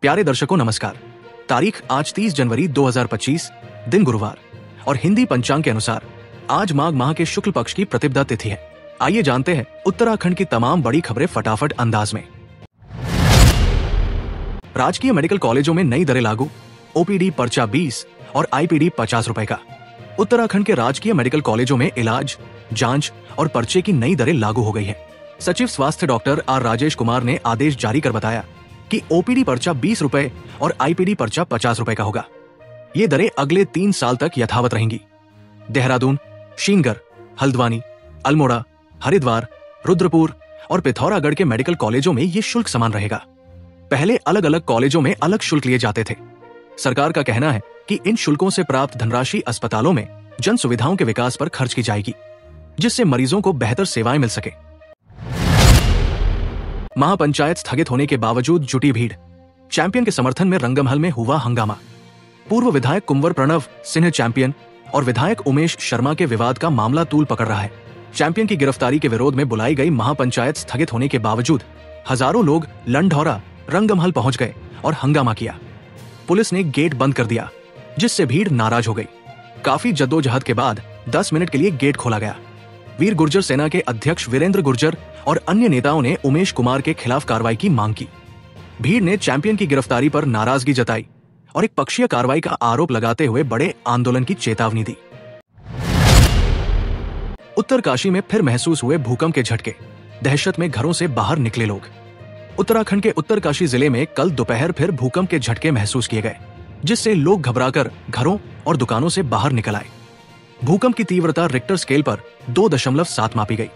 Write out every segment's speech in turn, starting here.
प्यारे दर्शकों नमस्कार। तारीख आज 30 जनवरी 2025, दिन गुरुवार और हिंदी पंचांग के अनुसार आज माघ माह के शुक्ल पक्ष की प्रतिपदा तिथि है। आइए जानते हैं उत्तराखंड की तमाम बड़ी खबरें फटाफट अंदाज में। राजकीय मेडिकल कॉलेजों में नई दरें लागू, ओपीडी पर्चा 20 और आईपीडी 50 रुपए का। उत्तराखंड के राजकीय मेडिकल कॉलेजों में इलाज, जांच और पर्चे की नई दरें लागू हो गई है। सचिव स्वास्थ्य डॉक्टर आर राजेश कुमार ने आदेश जारी कर बताया कि ओपीडी पर्चा 20 रुपए और आईपीडी पर्चा 50 रुपए का होगा। ये दरें अगले 3 साल तक यथावत रहेंगी। देहरादून, शीनगर, हल्द्वानी, अल्मोड़ा, हरिद्वार, रुद्रपुर और पिथौरागढ़ के मेडिकल कॉलेजों में ये शुल्क समान रहेगा। पहले अलग अलग कॉलेजों में अलग शुल्क लिए जाते थे। सरकार का कहना है कि इन शुल्कों से प्राप्त धनराशि अस्पतालों में जन सुविधाओं के विकास पर खर्च की जाएगी, जिससे मरीजों को बेहतर सेवाएं मिल सके। महापंचायत स्थगित होने के बावजूद जुटी भीड़, चैंपियन के समर्थन में रंगमहल में हुआ हंगामा। पूर्व विधायक कुंवर प्रणव सिंह चैंपियन और विधायक उमेश शर्मा के विवाद का मामला तूल पकड़ रहा है। चैंपियन की गिरफ्तारी के विरोध में बुलाई गई महापंचायत स्थगित होने के बावजूद हजारों लोग लंढौरा रंगमहल पहुंच गए और हंगामा किया। पुलिस ने गेट बंद कर दिया, जिससे भीड़ नाराज हो गई। काफी जद्दोजहद के बाद 10 मिनट के लिए गेट खोला गया। वीर गुर्जर सेना के अध्यक्ष वीरेंद्र गुर्जर और अन्य नेताओं ने उमेश कुमार के खिलाफ कार्रवाई की मांग की। भीड़ ने चैंपियन की गिरफ्तारी पर नाराजगी जताई और एक पक्षीय कार्रवाई का आरोप लगाते हुए बड़े आंदोलन की चेतावनी दी। उत्तरकाशी में फिर महसूस हुए भूकंप के झटके, दहशत में घरों से बाहर निकले लोग। उत्तराखंड के उत्तरकाशी जिले में कल दोपहर फिर भूकंप के झटके महसूस किए गए, जिससे लोग घबराकर घरों और दुकानों से बाहर निकल आए। भूकंप की तीव्रता रिक्टर स्केल पर 2.7 मापी गई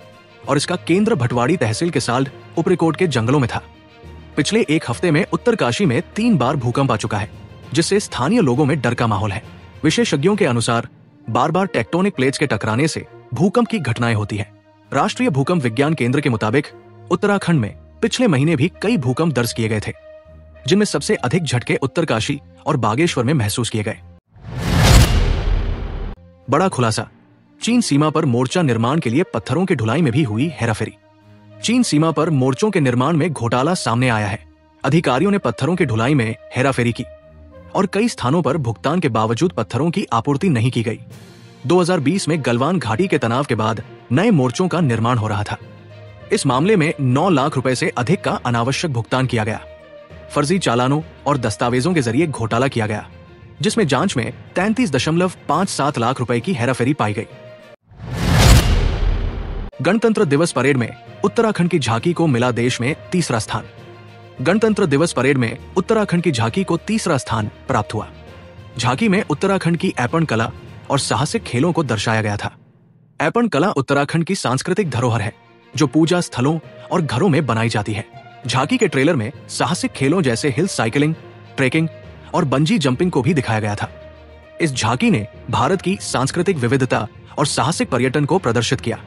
और इसका केंद्र भटवाड़ी तहसील के साल्ड उपरीकोट के जंगलों में था। पिछले एक हफ्ते में उत्तरकाशी में 3 बार भूकंप आ चुका है, जिससे स्थानीय लोगों में डर का माहौल है। विशेषज्ञों के अनुसार बार बार टेक्टोनिक प्लेट्स के टकराने से भूकंप की घटनाएं होती है। राष्ट्रीय भूकंप विज्ञान केंद्र के मुताबिक उत्तराखंड में पिछले महीने भी कई भूकंप दर्ज किए गए थे, जिनमें सबसे अधिक झटके उत्तरकाशी और बागेश्वर में महसूस किए गए। बड़ा खुलासा, चीन सीमा पर मोर्चा निर्माण के लिए पत्थरों की ढुलाई में भी हुई हेराफेरी। चीन सीमा पर मोर्चों के निर्माण में घोटाला सामने आया है। अधिकारियों ने पत्थरों की ढुलाई में हेराफेरी की और कई स्थानों पर भुगतान के बावजूद पत्थरों की आपूर्ति नहीं की गई। 2020 में गलवान घाटी के तनाव के बाद नए मोर्चों का निर्माण हो रहा था। इस मामले में 9 लाख रुपए से अधिक का अनावश्यक भुगतान किया गया। फर्जी चालानों और दस्तावेजों के जरिए घोटाला किया गया, जिसमें जांच में 33.57 लाख रुपए की हेराफेरी पाई गई। गणतंत्र दिवस परेड में उत्तराखंड की झांकी को मिला देश में 3रा स्थान। गणतंत्र दिवस परेड में उत्तराखंड की झांकी को 3रा स्थान प्राप्त हुआ। झांकी में उत्तराखंड की ऐपण कला और साहसिक खेलों को दर्शाया गया था। ऐपण कला उत्तराखंड की सांस्कृतिक धरोहर है, जो पूजा स्थलों और घरों में बनाई जाती है। झांकी के ट्रेलर में साहसिक खेलों जैसे हिल साइकिलिंग, ट्रेकिंग और बंजी जंपिंग को भी दिखाया गया था। इस झांकी ने भारत की सांस्कृतिक विविधता और साहसिक पर्यटन को प्रदर्शित किया।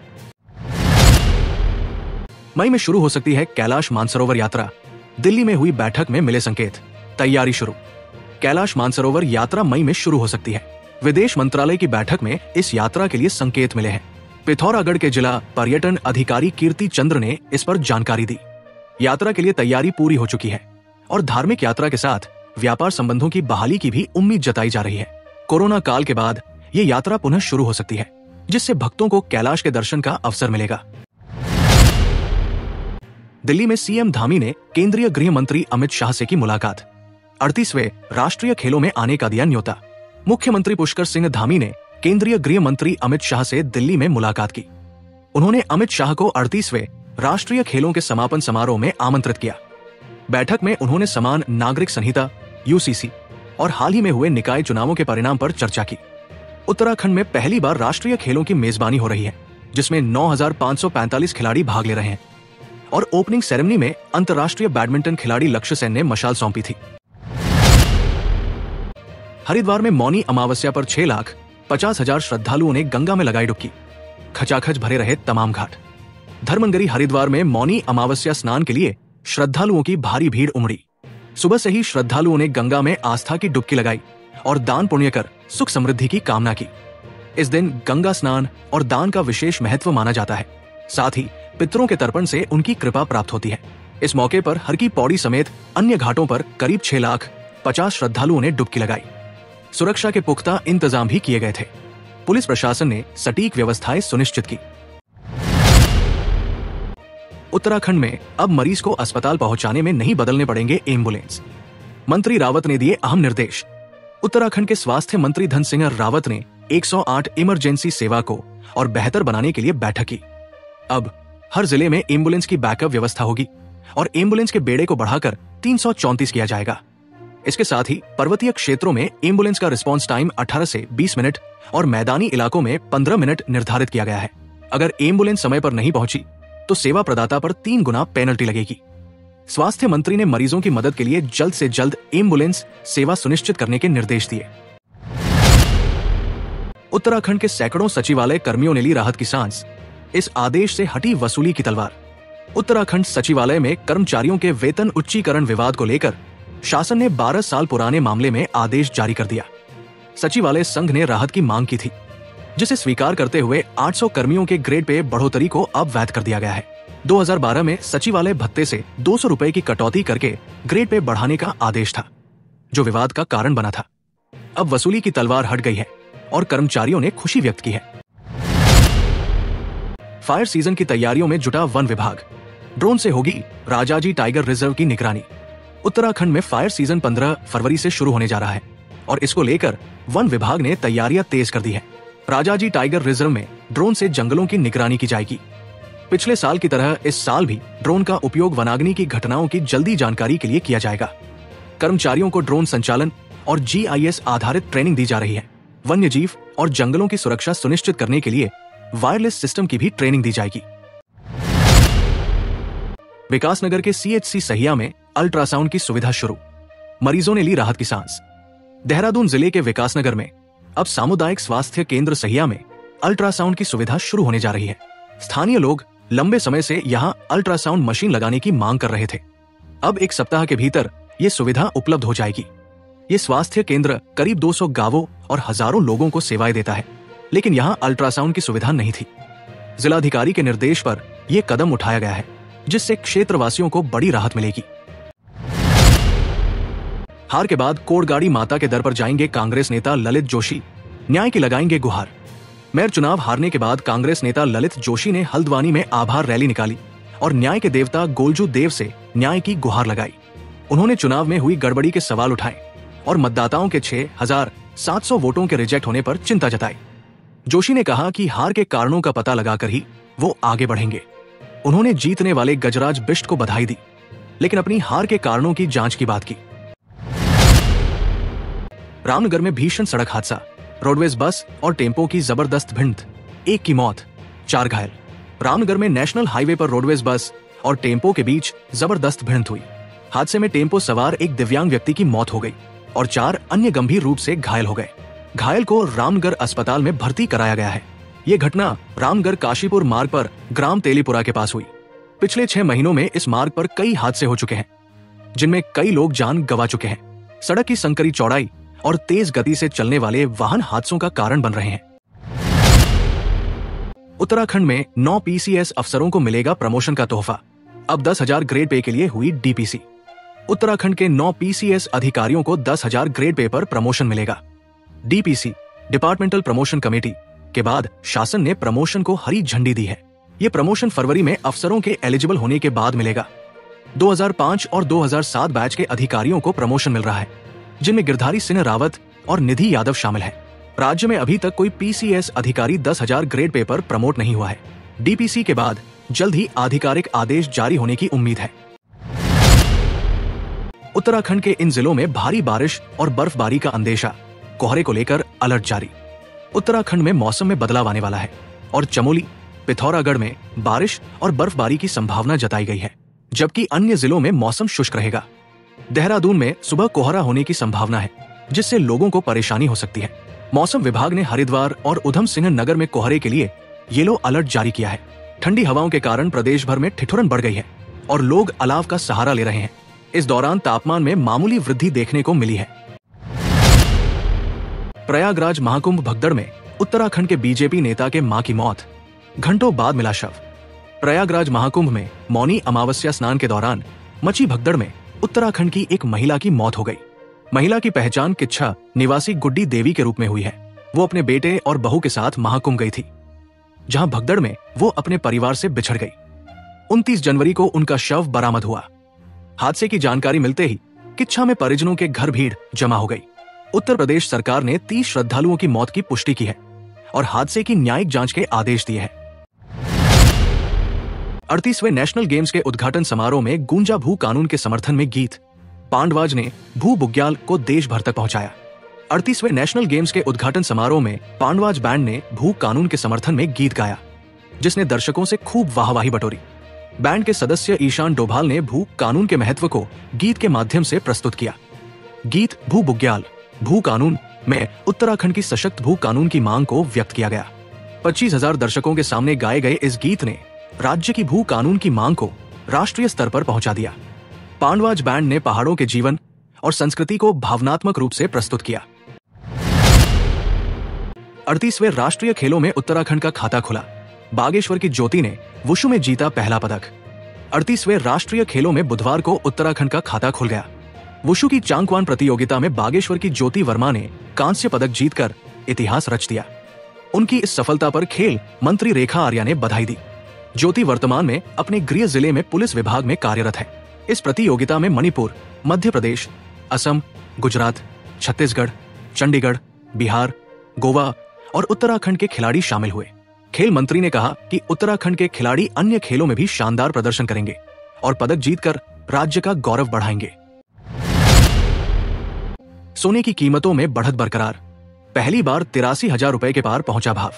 मई में शुरू हो सकती है कैलाश मानसरोवर यात्रा, दिल्ली में हुई बैठक में मिले संकेत, तैयारी शुरू। कैलाश मानसरोवर यात्रा मई में शुरू हो सकती है। विदेश मंत्रालय की बैठक में इस यात्रा के लिए संकेत मिले हैं। पिथौरागढ़ के जिला पर्यटन अधिकारी कीर्ति चंद्र ने इस पर जानकारी दी। यात्रा के लिए तैयारी पूरी हो चुकी है और धार्मिक यात्रा के साथ व्यापार संबंधों की बहाली की भी उम्मीद जताई जा रही है। कोरोना काल के बाद ये यात्रा पुनः शुरू हो सकती है, जिससे भक्तों को कैलाश के दर्शन का अवसर मिलेगा। दिल्ली में सीएम धामी ने केंद्रीय गृह मंत्री अमित शाह से की मुलाकात। 38वें राष्ट्रीय खेलों में आने का दिया न्योता। मुख्यमंत्री पुष्कर सिंह धामी ने केंद्रीय गृह मंत्री अमित शाह से दिल्ली में मुलाकात की। उन्होंने अमित शाह को 38वें राष्ट्रीय खेलों के समापन समारोह में आमंत्रित किया। बैठक में उन्होंने समान नागरिक संहिता, यूसीसी और हाल ही में हुए निकाय चुनावों के परिणाम पर चर्चा की। उत्तराखंड में पहली बार राष्ट्रीय खेलों की मेजबानी हो रही है, जिसमें 9,545 खिलाड़ी भाग ले रहे हैं और ओपनिंग सेरेमनी में अंतर्राष्ट्रीय बैडमिंटन खिलाड़ी लक्ष्य सेन ने मशाल सौंपी थी। हरिद्वार में मौनी अमावस्या पर 6,50,000 श्रद्धालुओं ने गंगा में लगाई डुबकी। खचाखच भरे रहे तमाम घाट। धर्मनगरी हरिद्वार में मौनी अमावस्या स्नान के लिए श्रद्धालुओं की भारी भीड़ उमड़ी। सुबह से ही श्रद्धालुओं ने गंगा में आस्था की डुबकी लगाई और दान पुण्य कर सुख समृद्धि की कामना की। इस दिन गंगा स्नान और दान का विशेष महत्व माना जाता है। साथ ही पितरों के तर्पण से उनकी कृपा प्राप्त होती है। इस मौके पर हर की पौड़ी समेत अन्य घाटों पर करीब 6,50,000 श्रद्धालुओं ने डुबकी लगाई। सुरक्षा के पुख्ता इंतजाम भी किए गए थे। पुलिस प्रशासन ने सटीक व्यवस्थाएं सुनिश्चित की। उत्तराखंड में अब मरीज को अस्पताल पहुंचाने में नहीं बदलने पड़ेंगे एम्बुलेंस। मंत्री रावत ने दिए अहम निर्देश। उत्तराखंड के स्वास्थ्य मंत्री धन सिंह रावत ने 108 इमरजेंसी सेवा को और बेहतर बनाने के लिए बैठक की। अब हर जिले में एम्बुलेंस की बैकअप व्यवस्था होगी और एम्बुलेंस के बेड़े को बढ़ाकर 334 किया जाएगा। इसके साथ ही पर्वतीय क्षेत्रों में एम्बुलेंस का रिस्पांस टाइम 18 से 20 मिनट और मैदानी इलाकों में 15 मिनट निर्धारित किया गया है। अगर एम्बुलेंस समय पर नहीं पहुंची तो सेवा प्रदाता पर 3 गुना पेनल्टी लगेगी। स्वास्थ्य मंत्री ने मरीजों की मदद के लिए जल्द से जल्द एम्बुलेंस सेवा सुनिश्चित करने के निर्देश दिए। उत्तराखंड के सैकड़ों सचिवालय कर्मियों ने ली राहत की सांस। इस आदेश से हटी वसूली की तलवार। उत्तराखंड सचिवालय में कर्मचारियों के वेतन उच्चीकरण विवाद को लेकर शासन ने 12 साल पुराने मामले में आदेश जारी कर दिया। सचिवालय संघ ने राहत की मांग की थी, जिसे स्वीकार करते हुए 800 कर्मियों के ग्रेड पे बढ़ोतरी को अब वैध कर दिया गया है। 2012 में सचिवालय भत्ते से 200 रुपए की कटौती करके ग्रेड पे बढ़ाने का आदेश था, जो विवाद का कारण बना था। अब वसूली की तलवार हट गई है और कर्मचारियों ने खुशी व्यक्त की है। फायर सीजन की तैयारियों में जुटा वन विभाग। ड्रोन से होगी राजाजी टाइगर रिजर्व की निगरानी। उत्तराखंड में फायर सीजन 15 फरवरी से शुरू होने जा रहा है और इसको लेकर वन विभाग ने तैयारियां तेज कर दी है। राजाजी टाइगर रिजर्व में ड्रोन से जंगलों की निगरानी की जाएगी। पिछले साल की तरह इस साल भी ड्रोन का उपयोग वनाग्नि की घटनाओं की जल्दी जानकारी के लिए किया जाएगा। कर्मचारियों को ड्रोन संचालन और GIS आधारित ट्रेनिंग दी जा रही है। वन्य जीव और जंगलों की सुरक्षा सुनिश्चित करने के लिए वायरलेस सिस्टम की भी ट्रेनिंग दी जाएगी। विकासनगर के CHC सहिया में अल्ट्रासाउंड की सुविधा शुरू। मरीजों ने ली राहत की सांस। देहरादून जिले के विकासनगर में अब सामुदायिक स्वास्थ्य केंद्र सहिया में अल्ट्रासाउंड की सुविधा शुरू होने जा रही है। स्थानीय लोग लंबे समय से यहां अल्ट्रासाउंड मशीन लगाने की मांग कर रहे थे। अब 1 सप्ताह के भीतर ये सुविधा उपलब्ध हो जाएगी। ये स्वास्थ्य केंद्र करीब 200 गांवों और हजारों लोगों को सेवाएं देता है, लेकिन यहां अल्ट्रासाउंड की सुविधा नहीं थी। जिलाधिकारी के निर्देश पर यह कदम उठाया गया है, जिससे क्षेत्रवासियों को बड़ी राहत मिलेगी। हार के बाद कोटगाड़ी माता के दर पर जाएंगे कांग्रेस नेता ललित जोशी, न्याय की लगाएंगे गुहार। मेयर चुनाव हारने के बाद कांग्रेस नेता ललित जोशी ने हल्द्वानी में आभार रैली निकाली और न्याय के देवता गोलजू देव से न्याय की गुहार लगाई। उन्होंने चुनाव में हुई गड़बड़ी के सवाल उठाए और मतदाताओं के 6,700 वोटों के रिजेक्ट होने पर चिंता जताई। जोशी ने कहा कि हार के कारणों का पता लगाकर ही वो आगे बढ़ेंगे। उन्होंने जीतने वाले गजराज बिष्ट को बधाई दी, लेकिन अपनी हार के कारणों की जांच की बात की। रामनगर में भीषण सड़क हादसा। रोडवेज बस और टेम्पो की जबरदस्त भिड़ंत, 1 की मौत, 4 घायल। रामनगर में नेशनल हाईवे पर रोडवेज बस और टेम्पो के बीच जबरदस्त भिड़ंत हुई। हादसे में टेम्पो सवार एक दिव्यांग व्यक्ति की मौत हो गई और 4 अन्य गंभीर रूप से घायल हो गए। घायल को रामनगर अस्पताल में भर्ती कराया गया है। ये घटना रामनगर काशीपुर मार्ग पर ग्राम तेलीपुरा के पास हुई। पिछले 6 महीनों में इस मार्ग पर कई हादसे हो चुके हैं, जिनमें कई लोग जान गंवा चुके हैं। सड़क की संकरी चौड़ाई और तेज गति से चलने वाले वाहन हादसों का कारण बन रहे हैं। उत्तराखंड में 9 PCS अफसरों को मिलेगा प्रमोशन का तोहफा। अब 10,000 ग्रेड पे के लिए हुई DPC। उत्तराखंड के 9 PCS अधिकारियों को 10,000 ग्रेड पे पर प्रमोशन मिलेगा। DPC डिपार्टमेंटल प्रमोशन कमेटी के बाद शासन ने प्रमोशन को हरी झंडी दी है। ये प्रमोशन फरवरी में अफसरों के एलिजिबल होने के बाद मिलेगा। 2005 और 2007 बैच के अधिकारियों को प्रमोशन मिल रहा है, जिनमें गिरधारी सिंह रावत और निधि यादव शामिल है। राज्य में अभी तक कोई PCS अधिकारी 10,000 ग्रेड पे पर प्रमोट नहीं हुआ है। DPC के बाद जल्द ही आधिकारिक आदेश जारी होने की उम्मीद है। उत्तराखंड के इन जिलों में भारी बारिश और बर्फबारी का अंदेशा। कोहरे को लेकर अलर्ट जारी। उत्तराखंड में मौसम में बदलाव आने वाला है और चमोली, पिथौरागढ़ में बारिश और बर्फबारी की संभावना जताई गई है, जबकि अन्य जिलों में मौसम शुष्क रहेगा। देहरादून में सुबह कोहरा होने की संभावना है, जिससे लोगों को परेशानी हो सकती है। मौसम विभाग ने हरिद्वार और उधम सिंह नगर में कोहरे के लिए येलो अलर्ट जारी किया है। ठंडी हवाओं के कारण प्रदेश भर में ठिठुरन बढ़ गई है और लोग अलाव का सहारा ले रहे हैं। इस दौरान तापमान में मामूली वृद्धि देखने को मिली है। प्रयागराज महाकुंभ भगदड़ में उत्तराखंड के बीजेपी नेता के मां की मौत, घंटों बाद मिला शव। प्रयागराज महाकुंभ में मौनी अमावस्या स्नान के दौरान मची भगदड़ में उत्तराखंड की एक महिला की मौत हो गई। महिला की पहचान किच्छा निवासी गुड्डी देवी के रूप में हुई है। वो अपने बेटे और बहू के साथ महाकुंभ गई थी, जहां भगदड़ में वो अपने परिवार से बिछड़ गई। 29 जनवरी को उनका शव बरामद हुआ। हादसे की जानकारी मिलते ही किच्छा में परिजनों के घर भीड़ जमा हो गई। उत्तर प्रदेश सरकार ने 30 श्रद्धालुओं की मौत की पुष्टि की है और हादसे की न्यायिक जांच के आदेश दिए हैं। 38वें नेशनल गेम्स के उद्घाटन समारोह में गूंजा भू कानून के समर्थन में गीत। पांडवाज ने भू बुग्याल को देश भर तक पहुंचाया। 38वें नेशनल गेम्स के उद्घाटन समारोह में पांडवाज बैंड ने भू कानून के समर्थन में गीत गाया, जिसने दर्शकों से खूब वाहवाही बटोरी। बैंड के सदस्य ईशान डोभाल ने भू कानून के महत्व को गीत के माध्यम से प्रस्तुत किया। गीत भू बुग्याल भू कानून में उत्तराखंड की सशक्त भू कानून की मांग को व्यक्त किया गया। 25,000 दर्शकों के सामने गाए गए इस गीत ने राज्य की भू कानून की मांग को राष्ट्रीय स्तर पर पहुंचा दिया। पांडवाज बैंड ने पहाड़ों के जीवन और संस्कृति को भावनात्मक रूप से प्रस्तुत किया। 38वें राष्ट्रीय खेलों में उत्तराखंड का खाता खुला। बागेश्वर की ज्योति ने वुशु में जीता पहला पदक। 38वें राष्ट्रीय खेलों में बुधवार को उत्तराखंड का खाता खुल गया। वुशु की चांगक्वान प्रतियोगिता में बागेश्वर की ज्योति वर्मा ने कांस्य पदक जीतकर इतिहास रच दिया। उनकी इस सफलता पर खेल मंत्री रेखा आर्या ने बधाई दी। ज्योति वर्तमान में अपने गृह जिले में पुलिस विभाग में कार्यरत है। इस प्रतियोगिता में मणिपुर, मध्य प्रदेश, असम, गुजरात, छत्तीसगढ़, चंडीगढ़, बिहार, गोवा और उत्तराखंड के खिलाड़ी शामिल हुए। खेल मंत्री ने कहा कि उत्तराखंड के खिलाड़ी अन्य खेलों में भी शानदार प्रदर्शन करेंगे और पदक जीतकर राज्य का गौरव बढ़ाएंगे। सोने की कीमतों में बढ़त बरकरार। पहली बार 83,000 रुपए के पार पहुंचा भाव।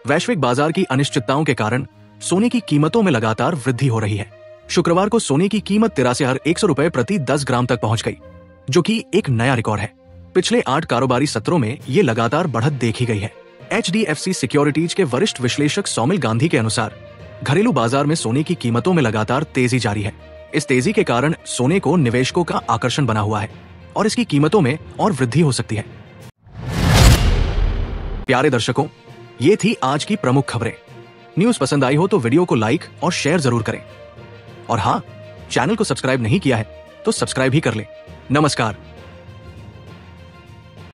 वैश्विक बाजार की अनिश्चितताओं के कारण सोने की कीमतों में लगातार वृद्धि हो रही है। शुक्रवार को सोने की कीमत 83,100 रुपए प्रति 10 ग्राम तक पहुंच गई, जो कि एक नया रिकॉर्ड है। पिछले 8 कारोबारी सत्रों में ये लगातार बढ़त देखी गई है। HDFC सिक्योरिटीज के वरिष्ठ विश्लेषक सौमिल गांधी के अनुसार घरेलू बाजार में सोने की कीमतों में लगातार तेजी जारी है। इस तेजी के कारण सोने को निवेशकों का आकर्षण बना हुआ है और इसकी कीमतों में और वृद्धि हो सकती है। प्यारे दर्शकों, ये थी आज की प्रमुख खबरें। न्यूज़ पसंद आई हो तो वीडियो को लाइक और शेयर जरूर करें। और हाँ, चैनल को सब्सक्राइब नहीं किया है तो सब्सक्राइब ही कर लें। नमस्कार।